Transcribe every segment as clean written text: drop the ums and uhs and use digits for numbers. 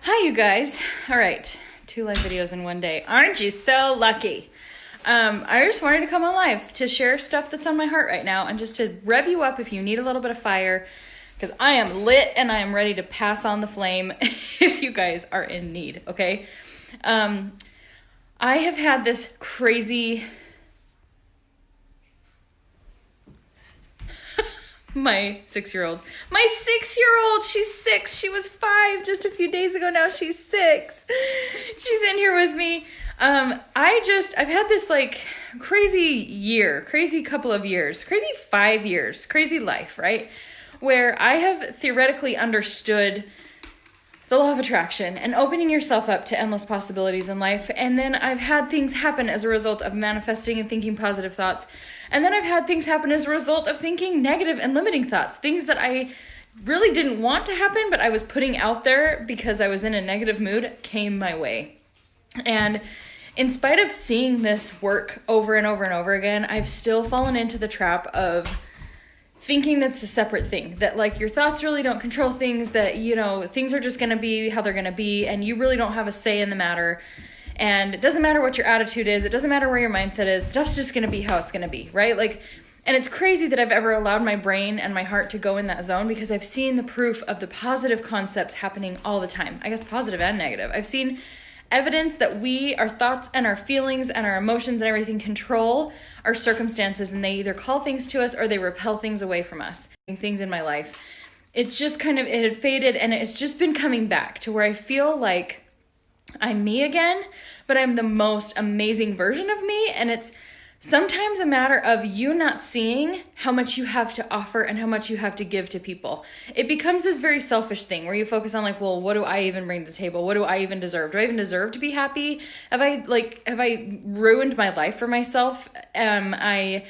Hi, you guys. All right, 2 live videos in one day. Aren't you so lucky? I just wanted to come on live to share stuff that's on my heart right now and just to rev you up if you need a little bit of fire, because I am lit and I am ready to pass on the flame if you guys are in need, okay? I have had this crazy... My 6-year-old, she's 6. She was 5 just a few days ago. Now she's 6. She's in here with me. I've had this like crazy couple of years, crazy 5 years, crazy life, right? Where I have theoretically understood the law of attraction and opening yourself up to endless possibilities in life. And then I've had things happen as a result of manifesting and thinking positive thoughts. And then I've had things happen as a result of thinking negative and limiting thoughts, things that I really didn't want to happen, but I was putting out there because I was in a negative mood, came my way. And in spite of seeing this work over and over and over again, I've still fallen into the trap of thinking that's a separate thing, that like your thoughts really don't control things, that, you know, things are just going to be how they're going to be, and you really don't have a say in the matter. And it doesn't matter what your attitude is. It doesn't matter where your mindset is. Stuff's just going to be how it's going to be, right? Like, and it's crazy that I've ever allowed my brain and my heart to go in that zone, because I've seen the proof of the positive concepts happening all the time. I guess positive and negative. I've seen evidence that our thoughts and our feelings and our emotions and everything control our circumstances, and they either call things to us or they repel things away from us. Things in my life, it's just it had faded, and it's just been coming back to where I feel like I'm me again, but I'm the most amazing version of me. And it's sometimes a matter of you not seeing how much you have to offer and how much you have to give to people. It becomes this very selfish thing where you focus on like, well, what do I even bring to the table? What do I even deserve? Do I even deserve to be happy? Have I ruined my life for myself? Am I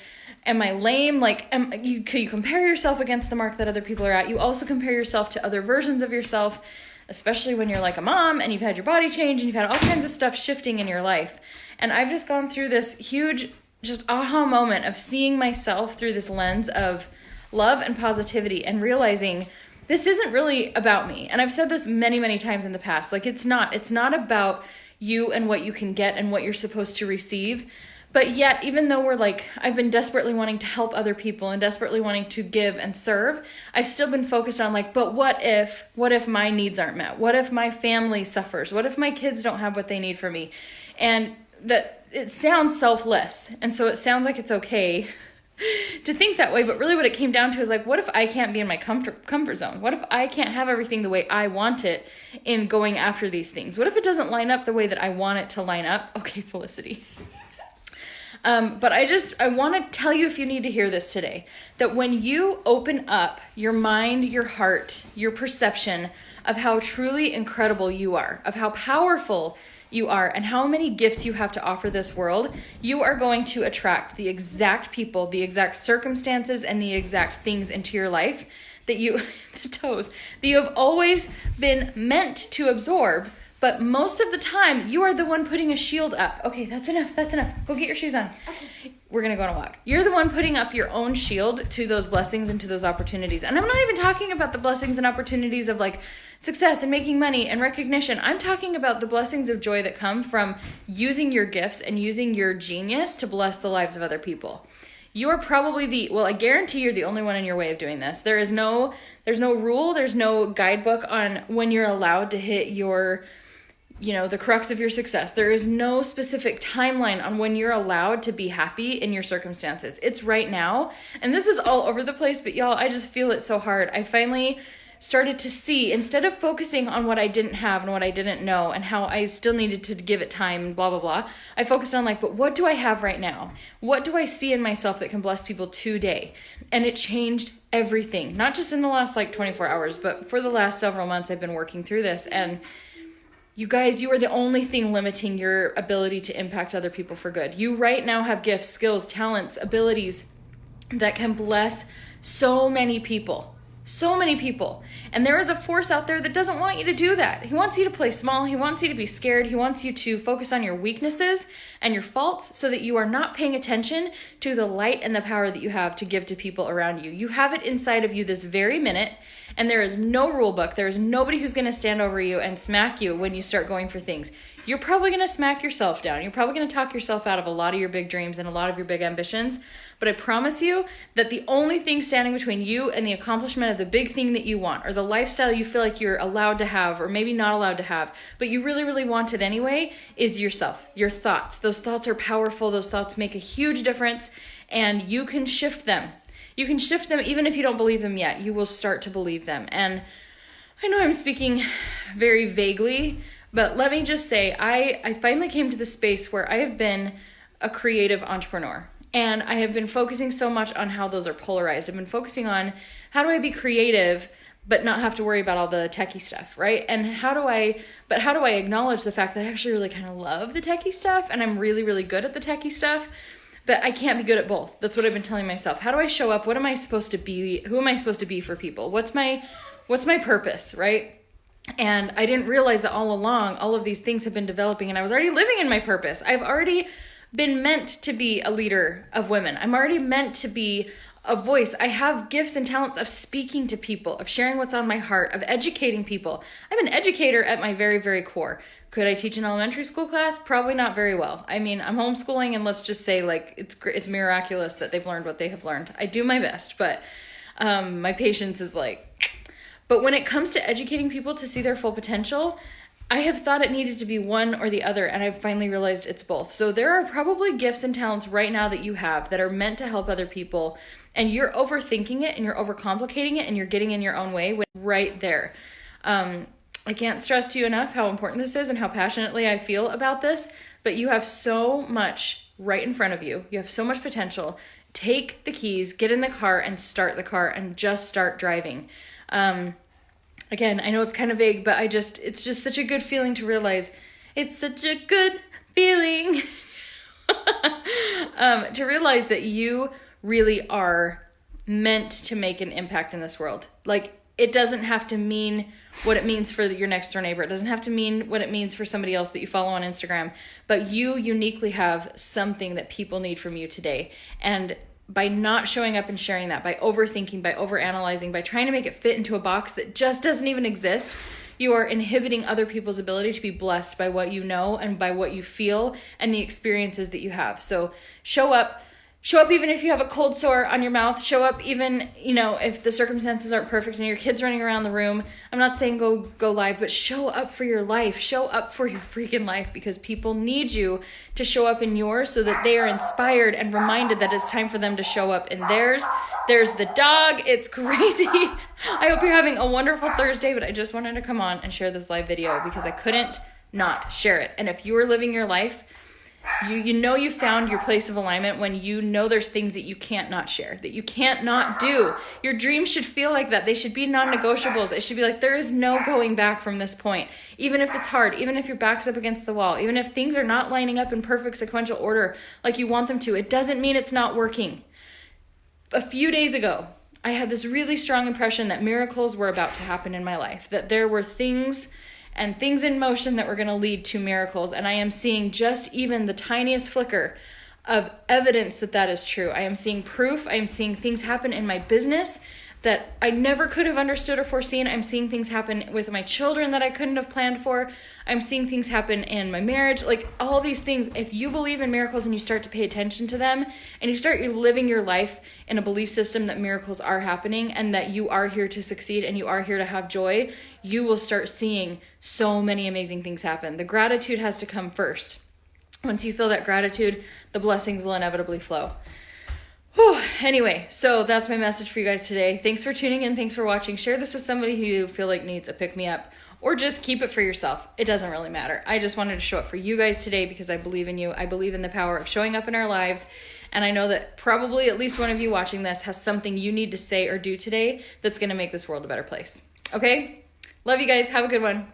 lame? Like, you compare yourself against the mark that other people are at. You also compare yourself to other versions of yourself, especially when you're like a mom and you've had your body change and you've had all kinds of stuff shifting in your life. And I've just gone through this huge just aha moment of seeing myself through this lens of love and positivity and realizing this isn't really about me. And I've said this many, many times in the past. Like, it's not about you and what you can get and what you're supposed to receive. But yet, even though I've been desperately wanting to help other people and desperately wanting to give and serve, I've still been focused on but what if my needs aren't met? What if my family suffers? What if my kids don't have what they need from me? And that it sounds selfless. And so it sounds like it's okay to think that way. But really what it came down to is what if I can't be in my comfort zone? What if I can't have everything the way I want it in going after these things? What if it doesn't line up the way that I want it to line up? Okay, Felicity. But I want to tell you, if you need to hear this today, that when you open up your mind, your heart, your perception of how truly incredible you are, of how powerful you are, and how many gifts you have to offer this world, you are going to attract the exact people, the exact circumstances, and the exact things into your life that you have always been meant to absorb. But most of the time, you are the one putting a shield up. Okay, that's enough. Go get your shoes on. Okay. We're going to go on a walk. You're the one putting up your own shield to those blessings and to those opportunities. And I'm not even talking about the blessings and opportunities of success and making money and recognition. I'm talking about the blessings of joy that come from using your gifts and using your genius to bless the lives of other people. You are probably I guarantee you're the only one in your way of doing this. There's no rule, there's no guidebook on when you're allowed to hit the crux of your success. There is no specific timeline on when you're allowed to be happy in your circumstances. It's right now. And this is all over the place, but y'all, I just feel it so hard. I finally started to see, instead of focusing on what I didn't have and what I didn't know and how I still needed to give it time and blah, blah, blah, I focused on but what do I have right now? What do I see in myself that can bless people today? And it changed everything, not just in the last 24 hours, but for the last several months I've been working through this. And you guys, you are the only thing limiting your ability to impact other people for good. You right now have gifts, skills, talents, abilities that can bless so many people. So many people. And there is a force out there that doesn't want you to do that. He wants you to play small. He wants you to be scared. He wants you to focus on your weaknesses and your faults so that you are not paying attention to the light and the power that you have to give to people around you. You have it inside of you this very minute, And there is no rule book. There is nobody who's going to stand over you and smack you when you start going for things. You're probably going to smack yourself down. You're probably going to talk yourself out of a lot of your big dreams and a lot of your big ambitions. But I promise you that the only thing standing between you and the accomplishment of the big thing that you want, or the lifestyle you feel like you're allowed to have, or maybe not allowed to have, but you really, really want it anyway, is yourself, your thoughts. Those thoughts are powerful. Those thoughts make a huge difference, and you can shift them. You can shift them even if you don't believe them yet. You will start to believe them. And I know I'm speaking very vaguely, but let me just say, I finally came to the space where I have been a creative entrepreneur. And I have been focusing so much on how those are polarized. I've been focusing on how do I be creative but not have to worry about all the techie stuff, right? And how do I acknowledge the fact that I actually really kind of love the techie stuff and I'm really, really good at the techie stuff, but I can't be good at both. That's what I've been telling myself. How do I show up? What am I supposed to be? Who am I supposed to be for people? What's my purpose, right? And I didn't realize that all along, all of these things have been developing and I was already living in my purpose. I've already been meant to be a leader of women. I'm already meant to be a voice. I have gifts and talents of speaking to people, of sharing what's on my heart, of educating people. I'm an educator at my very, very core. Could I teach an elementary school class? Probably not very well. I mean, I'm homeschooling and let's just say like it's miraculous that they've learned what they have learned. I do my best, but my patience is like, but when it comes to educating people to see their full potential, I have thought it needed to be one or the other, and I've finally realized it's both. So there are probably gifts and talents right now that you have that are meant to help other people, and you're overthinking it and you're overcomplicating it and you're getting in your own way right there. I can't stress to you enough how important this is and how passionately I feel about this, but you have so much right in front of you. You have so much potential. Take the keys, get in the car and start the car and just start driving. Again, I know it's kind of vague, but it's just such a good feeling to realize. It's such a good feeling to realize that you really are meant to make an impact in this world. Like, it doesn't have to mean what it means for your next door neighbor. It doesn't have to mean what it means for somebody else that you follow on Instagram, but you uniquely have something that people need from you today. And by not showing up and sharing that, by overthinking, by overanalyzing, by trying to make it fit into a box that just doesn't even exist, you are inhibiting other people's ability to be blessed by what you know and by what you feel and the experiences that you have. So show up even if you have a cold sore on your mouth. Show up even, if the circumstances aren't perfect and your kid's running around the room. I'm not saying go live, but show up for your life. Show up for your freaking life, because people need you to show up in yours so that they are inspired and reminded that it's time for them to show up in theirs. There's the dog. It's crazy. I hope you're having a wonderful Thursday, but I just wanted to come on and share this live video because I couldn't not share it. And if you are living your life, you found your place of alignment when you know there's things that you can't not share, that you can't not do. Your dreams should feel like that. They should be non-negotiables. It should be like, there is no going back from this point. Even if it's hard, even if your back's up against the wall, even if things are not lining up in perfect sequential order like you want them to, it doesn't mean it's not working. A few days ago, I had this really strong impression that miracles were about to happen in my life, that there were things in motion that were going to lead to miracles. And I am seeing just even the tiniest flicker of evidence that that is true. I am seeing proof. I am seeing things happen in my business that I never could have understood or foreseen. I'm seeing things happen with my children that I couldn't have planned for. I'm seeing things happen in my marriage. Like, all these things, if you believe in miracles and you start to pay attention to them and you start living your life in a belief system that miracles are happening and that you are here to succeed and you are here to have joy, you will start seeing so many amazing things happen. The gratitude has to come first. Once you feel that gratitude, the blessings will inevitably flow. Whew. Anyway, so that's my message for you guys today. Thanks for tuning in. Thanks for watching. Share this with somebody who you feel like needs a pick-me-up, or just keep it for yourself. It doesn't really matter. I just wanted to show up for you guys today because I believe in you. I believe in the power of showing up in our lives. And I know that probably at least one of you watching this has something you need to say or do today that's going to make this world a better place. Okay? Love you guys. Have a good one.